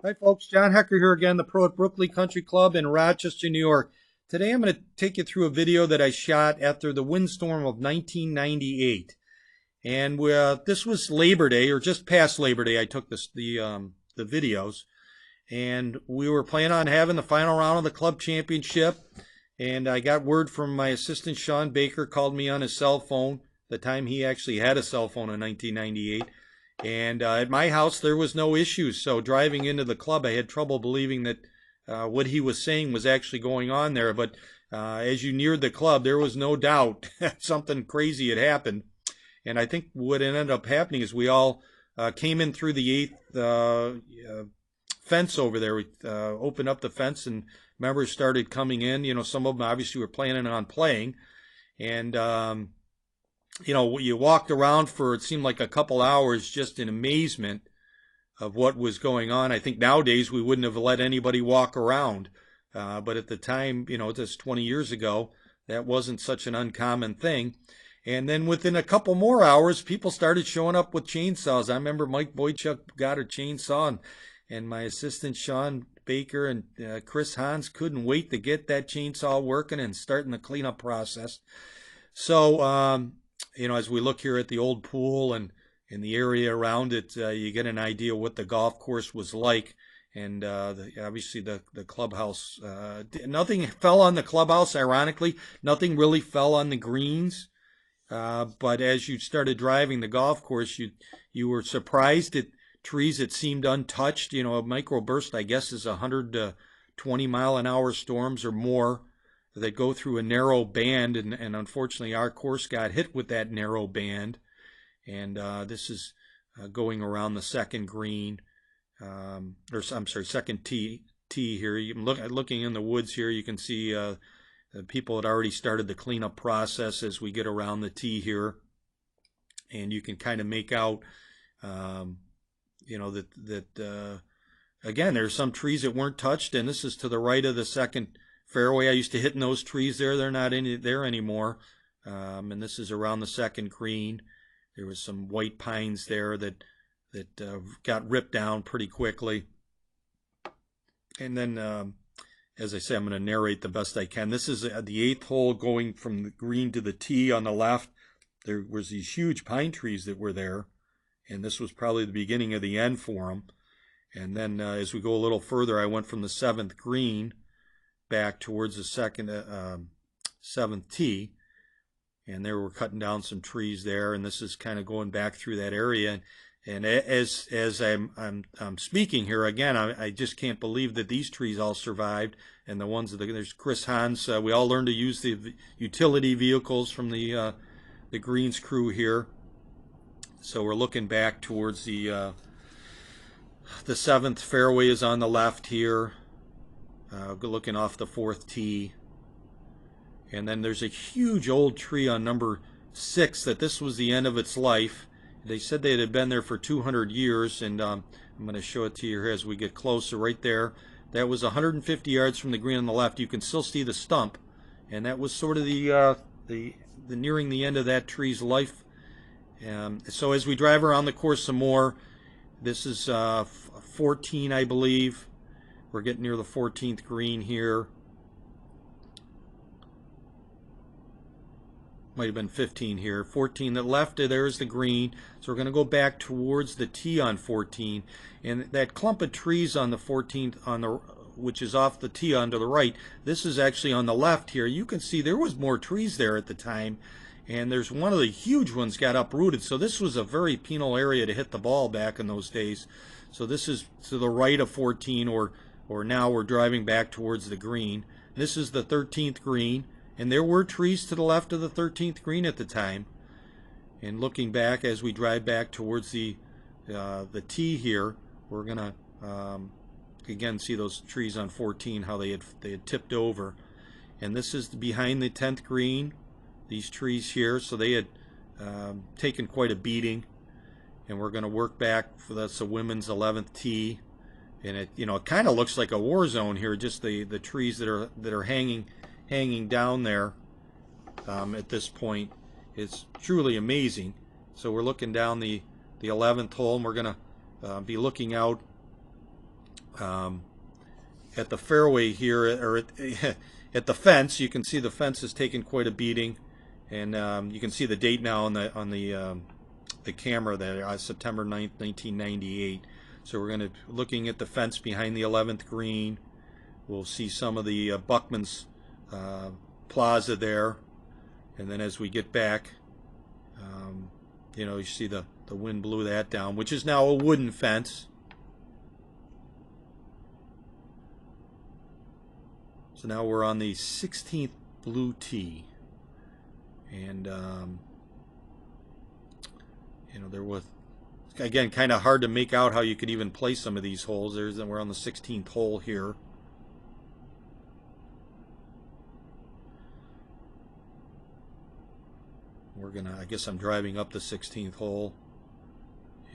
Hi, folks. John Hecker here again, the pro at Brookley Country Club in Rochester, New York. Today I'm going to take you through a video that I shot after the windstorm of 1998. And this was Labor Day, or just past Labor Day. I took the videos, and we were planning on having the final round of the club championship. And I got word from my assistant, Sean Baker, called me on his cell phone, the time he actually had a cell phone in 1998. And at my house, there was no issues. So driving into the club, I had trouble believing that what he was saying was actually going on there. But as you neared the club, there was no doubt something crazy had happened. And I think what ended up happening is we all came in through the eighth fence over there. We opened up the fence, and members started coming in. You know, some of them obviously were planning on playing. And you know, you walked around for, it seemed like a couple hours just in amazement of what was going on. I think nowadays we wouldn't have let anybody walk around. But at the time, you know, just 20 years ago, that wasn't such an uncommon thing. And then within a couple more hours, people started showing up with chainsaws. I remember Mike Boychuk got a chainsaw, and my assistant Sean Baker and Chris Hans couldn't wait to get that chainsaw working and starting the cleanup process. So, you know, as we look here at the old pool and in the area around it, you get an idea what the golf course was like. And obviously the clubhouse, nothing fell on the clubhouse, ironically. Nothing really fell on the greens. But as you started driving the golf course, you were surprised at trees that seemed untouched. You know, a microburst, I guess, is 120-mile-an-hour storms or more that go through a narrow band, and unfortunately our course got hit with that narrow band. And this is going around the second green, or I'm sorry, second tee here. You can looking in the woods here, you can see the people had already started the cleanup process as we get around the tee here, and you can kind of make out, you know, that again, there's some trees that weren't touched, and this is to the right of the second fairway. I used to hit in those trees there. They're not in there anymore. And this is around the second green. There was some white pines there that got ripped down pretty quickly. And then, as I say, I'm going to narrate the best I can. This is the eighth hole going from the green to the tee on the left. There was these huge pine trees that were there, and this was probably the beginning of the end for them. And then as we go a little further, I went from the seventh green back towards the seventh tee, and there we're cutting down some trees there, and this is kind of going back through that area. And as I'm speaking here again, I just can't believe that these trees all survived, and the ones that there's Chris Hans. We all learned to use the utility vehicles from the greens crew here. So we're looking back towards the seventh fairway is on the left here. Looking off the fourth tee. And then there's a huge old tree on number 6 that this was the end of its life. They said they had been there for 200 years, and I'm going to show it to you here as we get closer. Right there, that was 150 yards from the green on the left. You can still see the stump, and that was sort of the nearing the end of that tree's life. So as we drive around the course some more, this is 14, I believe. We're getting near the 14th green here. Might have been 15 here. 14, the left, there's the green. So we're going to go back towards the tee on 14. And that clump of trees on the 14th, which is off the tee on to the right, this is actually on the left here. You can see there was more trees there at the time. And there's one of the huge ones got uprooted. So this was a very penal area to hit the ball back in those days. So this is to the right of 14, or now we're driving back towards the green. This is the 13th green, and there were trees to the left of the 13th green at the time. And looking back as we drive back towards the tee here, we're gonna again see those trees on 14, how they had tipped over. And this is behind the 10th green, these trees here, so they had taken quite a beating. And we're going to work back that's the women's 11th tee. And it, you know, it kind of looks like a war zone here, just the trees that are hanging down there at this point. It's truly amazing. So we're looking down the 11th hole, and we're going to be looking out at the fairway here, or at the fence. You can see the fence has taken quite a beating, and you can see the date now on the camera there, September 9th, 1998. So we're going to looking at the fence behind the 11th green. We'll see some of the Buckman's plaza there, and then as we get back, you see the wind blew that down, which is now a wooden fence. So now we're on the 16th blue tee, and there was, again, kind of hard to make out how you could even play some of these holes. We're on the 16th hole here. I guess I'm driving up the 16th hole,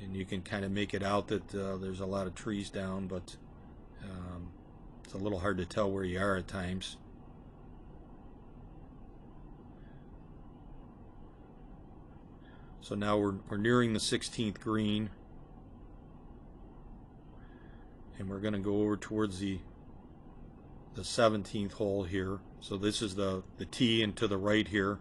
and you can kind of make it out that there's a lot of trees down, but it's a little hard to tell where you are at times. So now we're nearing the 16th green, and we're going to go over towards the 17th hole here. So this is the tee, and to the right here,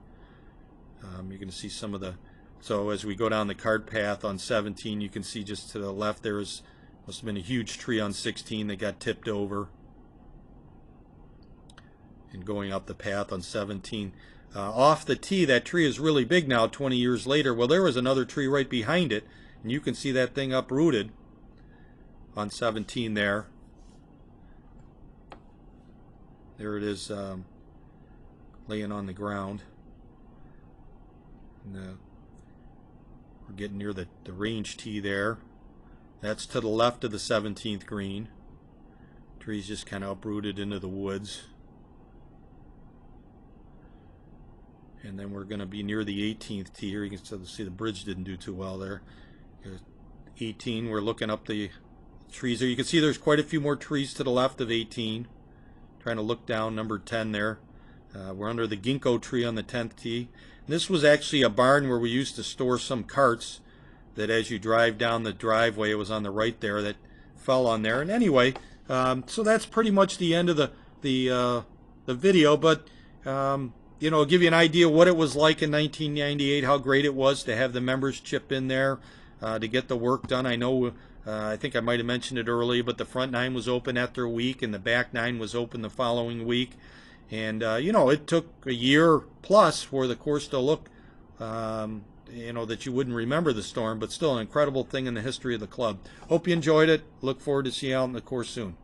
you're going to see some of the. So as we go down the cart path on 17, you can see just to the left there must have been a huge tree on 16 that got tipped over. And going up the path on 17. Off the tee, that tree is really big now 20 years later. Well, there was another tree right behind it, and you can see that thing uprooted on 17 there. There it is, laying on the ground. And, we're getting near the range tee there. That's to the left of the 17th green. Tree's just kind of uprooted into the woods. And then we're going to be near the 18th tee here. You can see the bridge didn't do too well there. 18, we're looking up the trees there. You can see there's quite a few more trees to the left of 18. Trying to look down, number 10 there. We're under the ginkgo tree on the 10th tee. And this was actually a barn where we used to store some carts that as you drive down the driveway, it was on the right there, that fell on there. And anyway, so that's pretty much the end of the video, but I'll give you an idea what it was like in 1998, how great it was to have the members chip in there to get the work done. I know, I think I might have mentioned it earlier, but the front nine was open after a week, and the back nine was open the following week. And, it took a year plus for the course to look, that you wouldn't remember the storm, but still an incredible thing in the history of the club. Hope you enjoyed it. Look forward to seeing you out in the course soon.